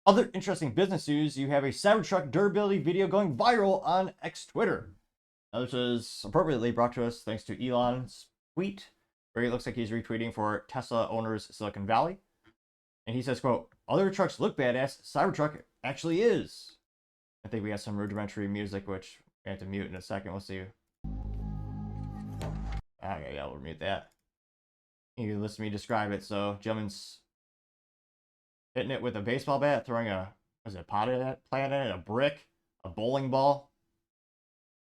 Other interesting business news, you have a Cybertruck durability video going viral on X Twitter. Now, this was appropriately brought to us thanks to Elon's tweet, where it looks like he's retweeting for Tesla owners Silicon Valley. And he says, quote, "Other trucks look badass, Cybertruck actually is." I think we have some rudimentary music, which we have to mute in a second. Let's see. Okay, yeah, we'll mute that. You can listen to me describe it. So, gentleman's hitting it with a baseball bat, throwing a, was it a potted plant at it, a brick, a bowling ball.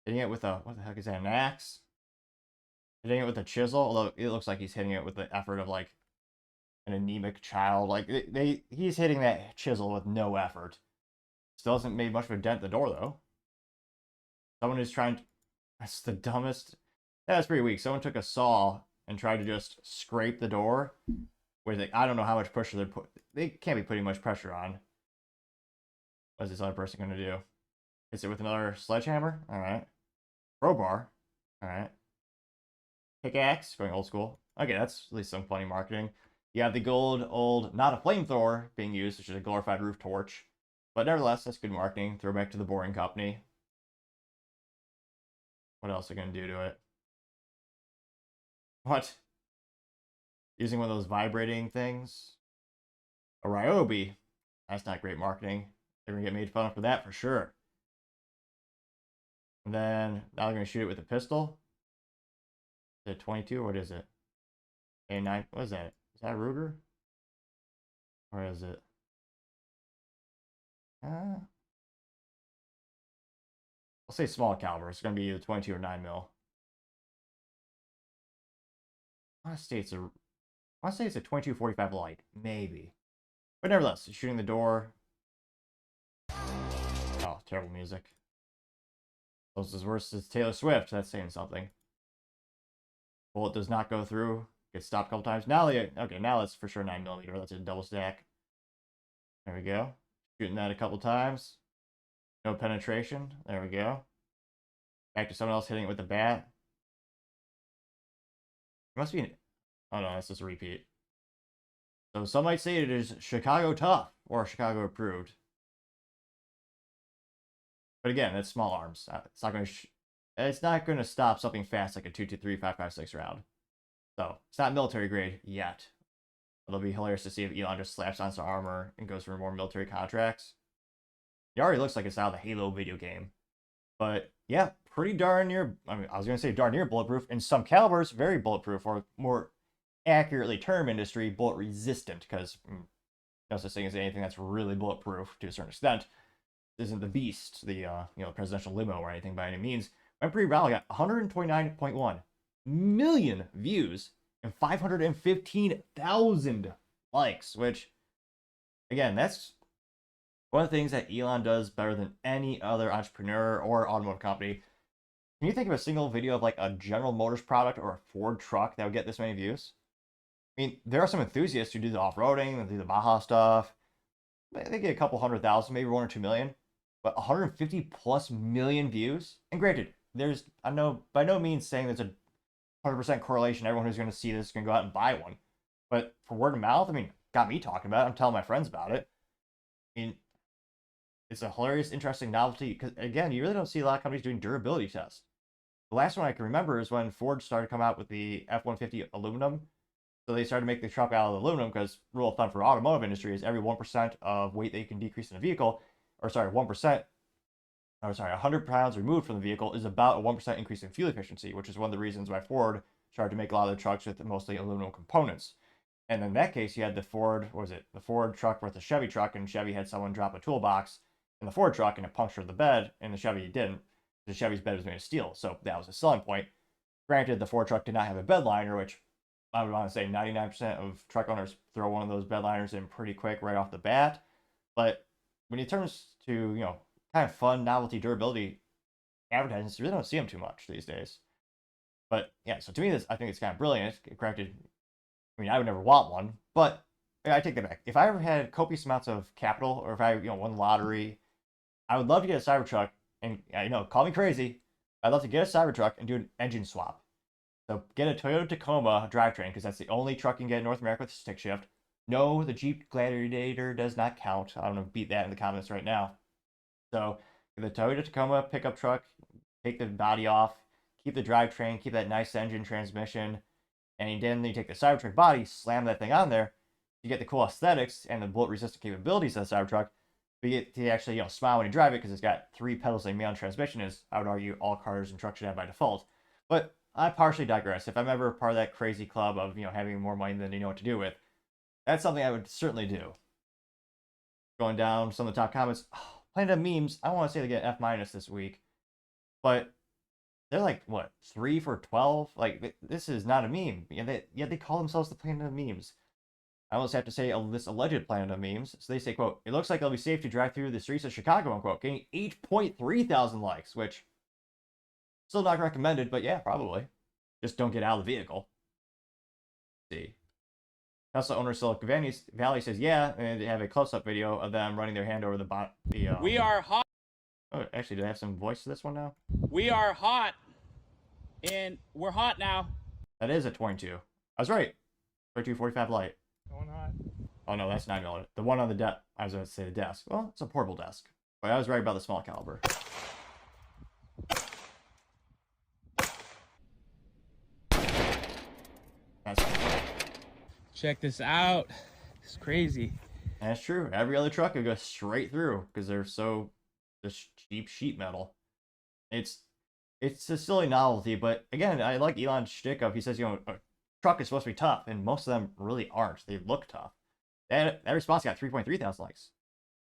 Hitting it with a, what the heck is that, an axe? Hitting it with a chisel, although it looks like he's hitting it with the effort of like an anemic child. Like he's hitting that chisel with no effort. Still hasn't made much of a dent in the door though. Someone is trying to, that's the dumbest. That's pretty weak. Someone took a saw and tried to just scrape the door. Where they, I don't know how much pressure they're put. They can't be putting much pressure on. What's this other person going to do? Hits it with another sledgehammer. All right. Crowbar. All right. Pickaxe. Going old school. Okay, that's at least some funny marketing. You have the good old, not a flamethrower being used, which is a glorified roof torch. But nevertheless, that's good marketing. Throwback to the Boring Company. What else are they going to do to it? What? Using one of those vibrating things? A Ryobi. That's not great marketing. They're going to get made fun of for that for sure. And then now they're going to shoot it with a pistol. Is it 22 or what is it? A9. What is that? Is that a Ruger? Or is it? I'll say small caliber. It's going to be either 22 or 9mm. I want to say it's a 2245 light, maybe. But nevertheless, shooting the door. Oh, terrible music. Almost as worse as Taylor Swift. That's saying something. Bullet does not go through. Gets stopped a couple times. Now okay, now that's for sure 9mm. That's a double stack. There we go. Shooting that a couple times. No penetration. There we go. Back to someone else hitting it with a bat. It must be an... Oh no, that's just a repeat. So some might say it is Chicago tough or Chicago approved. But again, that's small arms. It's not going to stop something fast like a 223 5.56 round. So it's not military grade yet. It'll be hilarious to see if Elon just slaps on some armor and goes for more military contracts. It already looks like it's out of the Halo video game. But yeah, pretty darn near. I mean, I was going to say darn near bulletproof. In some calibers, very bulletproof, or more accurately term industry, bullet resistant, because no such thing as anything that's really bulletproof to a certain extent. This isn't the Beast, the presidential limo or anything by any means. Went pretty well. Got 129.1 million views and 515,000 likes, which again, that's one of the things that Elon does better than any other entrepreneur or automotive company. Can you think of a single video of like a General Motors product or a Ford truck that would get this many views? I mean, there are some enthusiasts who do the off-roading, they do the Baja stuff. They get a couple 100,000, maybe 1 or 2 million. But 150 plus million views? And granted, I know by no means saying there's a 100% correlation. Everyone who's going to see this is going to go out and buy one. But for word of mouth, I mean, got me talking about it. I'm telling my friends about it. I mean, it's a hilarious, interesting novelty. Because, again, you really don't see a lot of companies doing durability tests. The last one I can remember is when Ford started to come out with the F-150 aluminum. So they started to make the truck out of aluminum because rule of thumb for automotive industry is every 1% of weight that you can decrease in a vehicle, 100 pounds removed from the vehicle is about a 1% increase in fuel efficiency, which is one of the reasons why Ford started to make a lot of the trucks with mostly aluminum components. And in that case, you had the Ford truck versus the Chevy truck, and Chevy had someone drop a toolbox in the Ford truck and it punctured the bed, and the Chevy didn't. The Chevy's bed was made of steel, so that was a selling point. Granted, the Ford truck did not have a bed liner, which I would want to say 99% of truck owners throw one of those bed liners in pretty quick right off the bat. But when it comes to, kind of fun, novelty, durability advertisements, you really don't see them too much these days. But yeah, so to me, I think it's kind of brilliant. Granted, I mean, I would never want one, but I take that back. If I ever had copious amounts of capital, or if I, won the lottery, I would love to get a Cybertruck. And call me crazy. I'd love to get a Cybertruck and do an engine swap. So get a Toyota Tacoma drivetrain, because that's the only truck you can get in North America with a stick shift. No, the Jeep Gladiator does not count. I'm gonna beat that in the comments right now. So the Toyota Tacoma pickup truck, take the body off, keep the drivetrain, keep that nice engine transmission, and then you take the Cybertruck body, slam that thing on there, you get the cool aesthetics and the bullet-resistant capabilities of the Cybertruck. But you get to actually smile when you drive it because it's got 3 pedals like manual transmission, as I would argue all cars and trucks should have by default. But I partially digress. If I'm ever part of that crazy club of having more money than you know what to do with, that's something I would certainly do. Going down some of the top comments, Planet of Memes, I want to say they get F- this week, but they're like, what, 3 for 12? Like, this is not a meme. Yet they call themselves the Planet of Memes. I almost have to say this alleged Planet of Memes. So they say, quote, it looks like it'll be safe to drive through the streets of Chicago, unquote, getting 8.3 thousand likes, which, still not recommended, but yeah, probably. Just don't get out of the vehicle. Let's see. Tesla owner Silicon Valley says, yeah, and they have a close-up video of them running their hand over the We are hot. Oh, actually, do I have some voice to this one now? We are hot. And we're hot now. That is a 22. I was right. 2245 light. Going hot. Oh no, that's 9mm. The one on the desk. I was going to say the desk. Well, it's a portable desk. But I was right about the small caliber. That's Check this out. It's crazy. That's true. Every other truck would go straight through because they're so just cheap sheet metal. It's a silly novelty, but again, I like Elon's shtick of he says a truck is supposed to be tough, and most of them really aren't. They look tough. That response got 3.3 thousand likes.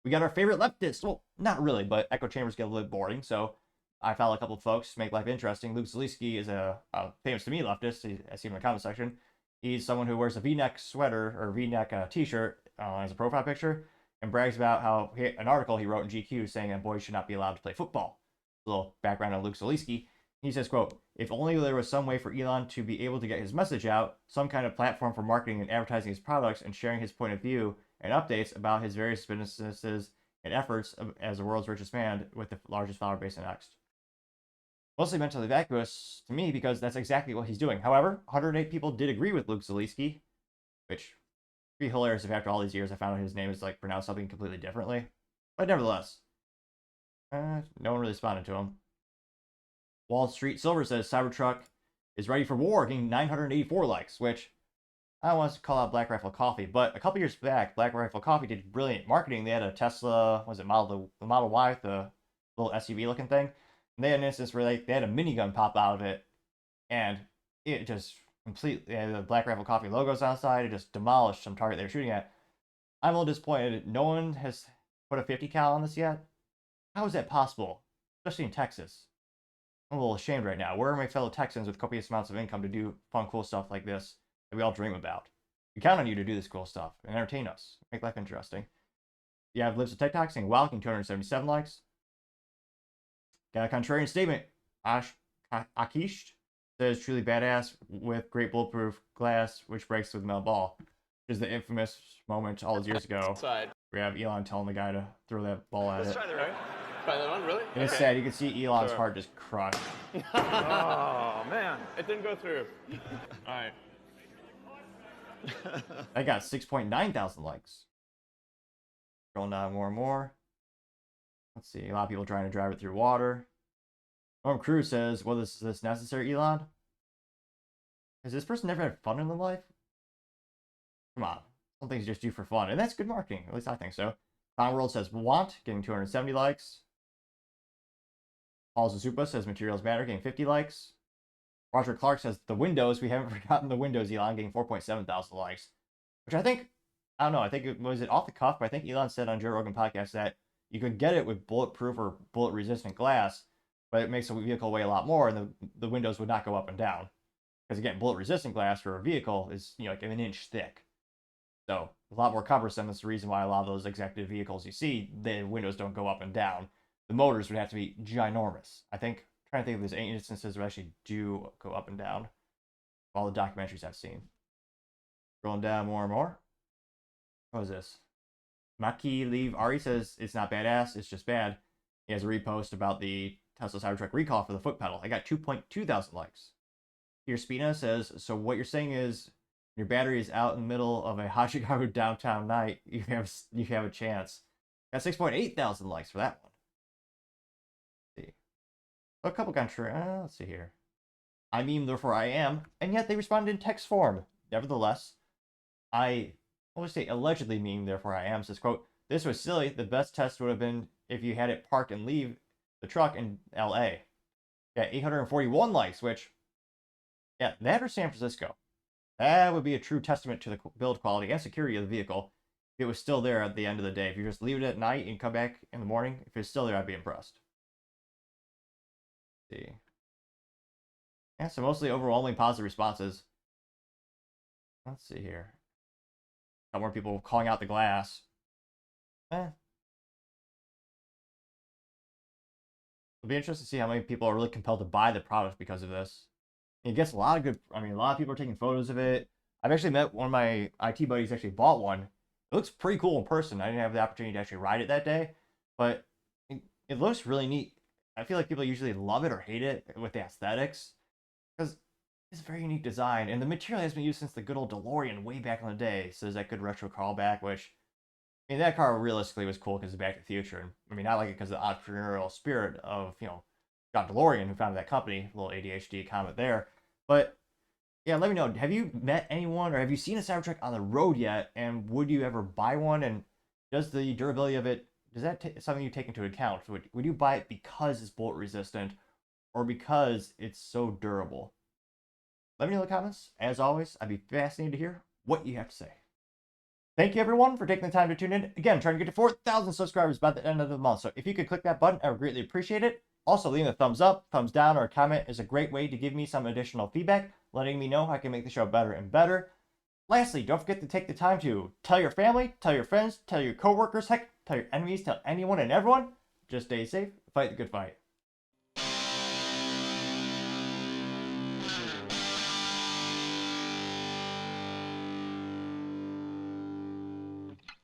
We got our favorite leftist. Well, not really, but echo chambers get a little boring, so I found a couple of folks to make life interesting. Luke Zaleski is a famous to me leftist. I see him in the comment section. He's someone who wears a V-neck sweater or V-neck t-shirt as a profile picture and brags about how an article he wrote in GQ saying that boys should not be allowed to play football. A little background on Luke Zaleski. He says, quote, if only there was some way for Elon to be able to get his message out, some kind of platform for marketing and advertising his products and sharing his point of view and updates about his various businesses and efforts as the world's richest man with the largest follower base in X. Mostly mentally vacuous to me because that's exactly what he's doing. However, 108 people did agree with Luke Zaleski, which would be hilarious if after all these years I found out his name is like pronounced something completely differently. But nevertheless, no one really responded to him. Wall Street Silver says Cybertruck is ready for war, getting 984 likes, which I don't want to call out Black Rifle Coffee, but a couple years back, Black Rifle Coffee did brilliant marketing. They had a Tesla, the Model Y with the little SUV looking thing. And they had an instance where they had a minigun pop out of it, and it just completely, the Black Rifle Coffee logos outside, it just demolished some target they were shooting at. I'm a little disappointed. No one has put a 50 cal on this yet. How is that possible? Especially in Texas. I'm a little ashamed right now. Where are my fellow Texans with copious amounts of income to do fun, cool stuff like this that we all dream about? We count on you to do this cool stuff and entertain us. Make life interesting. You have Lives of TikTok saying, wow, 277 likes. Got a contrarian statement. Akish says, truly badass with great bulletproof glass, which breaks with a metal ball. Which is the infamous moment all those years ago. We have Elon telling the guy to throw that ball at it. Let's try the right. Try that one, really? And it's sad. You can see Elon's heart just crush. Oh, man. It didn't go through. All right. I got 6.9 thousand likes. Scrolling down more and more. Let's see. A lot of people trying to drive it through water. Norm Cruz says, well, is this necessary, Elon? Has this person never had fun in their life? Come on. Some things you just do for fun. And that's good marketing. At least I think so. Clown World says, want, getting 270 likes. Paul Zazupa says, materials matter, getting 50 likes. Roger Clark says, the Windows, we haven't forgotten the Windows, Elon, getting 4.7 thousand likes. Which I think, I don't know, I think it was off the cuff, but I think Elon said on Joe Rogan podcast that you could get it with bulletproof or bullet-resistant glass, but it makes the vehicle weigh a lot more, and the windows would not go up and down. Because again, bullet-resistant glass for a vehicle is like an inch thick. So, a lot more cumbersome. That's the reason why a lot of those executive vehicles you see, the windows don't go up and down. The motors would have to be ginormous. I think, I'm trying to think if there's any instances where actually do go up and down. All the documentaries I've seen. Scrolling down more and more. What is this? Maki Leave Ari says, it's not badass, it's just bad. He has a repost about the Tesla Cybertruck recall for the foot pedal. I got 2.2 thousand likes. Here Spina says, so what you're saying is Your battery is out in the middle of a hot Chicago downtown night. You have a chance. Got 6.8 thousand likes for that one. Let's see. A couple country. Let's see here. I meme, therefore I am, and yet they responded in text form. Nevertheless, I always say allegedly meme, therefore I am. Says, quote, "This was silly. The best test would have been if you had it parked and leave the truck in L.A." Yeah, 841 likes, which, yeah, that or San Francisco. That would be a true testament to the build quality and security of the vehicle. If it was still there at the end of the day. If you just leave it at night and come back in the morning, if it's still there, I'd be impressed. Let's see. Yeah, so mostly overwhelming positive responses. Let's see here. Got more people calling out the glass. It'll be interesting to see how many people are really compelled to buy the product because of this. It gets a lot of good. I mean, a lot of people are taking photos of it. I've actually met one of my IT buddies actually bought one. It looks pretty cool in person. I didn't have the opportunity to actually ride it that day, but it looks really neat. I feel like people usually love it or hate it with the aesthetics because it's a very unique design, and the material has been used since the good old DeLorean way back in the day. So there's that good retro callback, which, I mean, that car realistically was cool because it's Back to the Future. I mean, I like it because of the entrepreneurial spirit of, John DeLorean, who founded that company. A little ADHD comment there. But, yeah, let me know. Have you met anyone or have you seen a Cybertruck on the road yet? And would you ever buy one? And does the durability of it, is that something you take into account? Would you buy it because it's bullet resistant or because it's so durable? Let me know in the comments. As always, I'd be fascinated to hear what you have to say. Thank you, everyone, for taking the time to tune in. Again, trying to get to 4,000 subscribers by the end of the month. So if you could click that button, I would greatly appreciate it. Also, leaving a thumbs up, thumbs down, or a comment is a great way to give me some additional feedback, letting me know how I can make the show better and better. Lastly, don't forget to take the time to tell your family, tell your friends, tell your coworkers, heck, tell your enemies, tell anyone and everyone. Just stay safe, fight the good fight.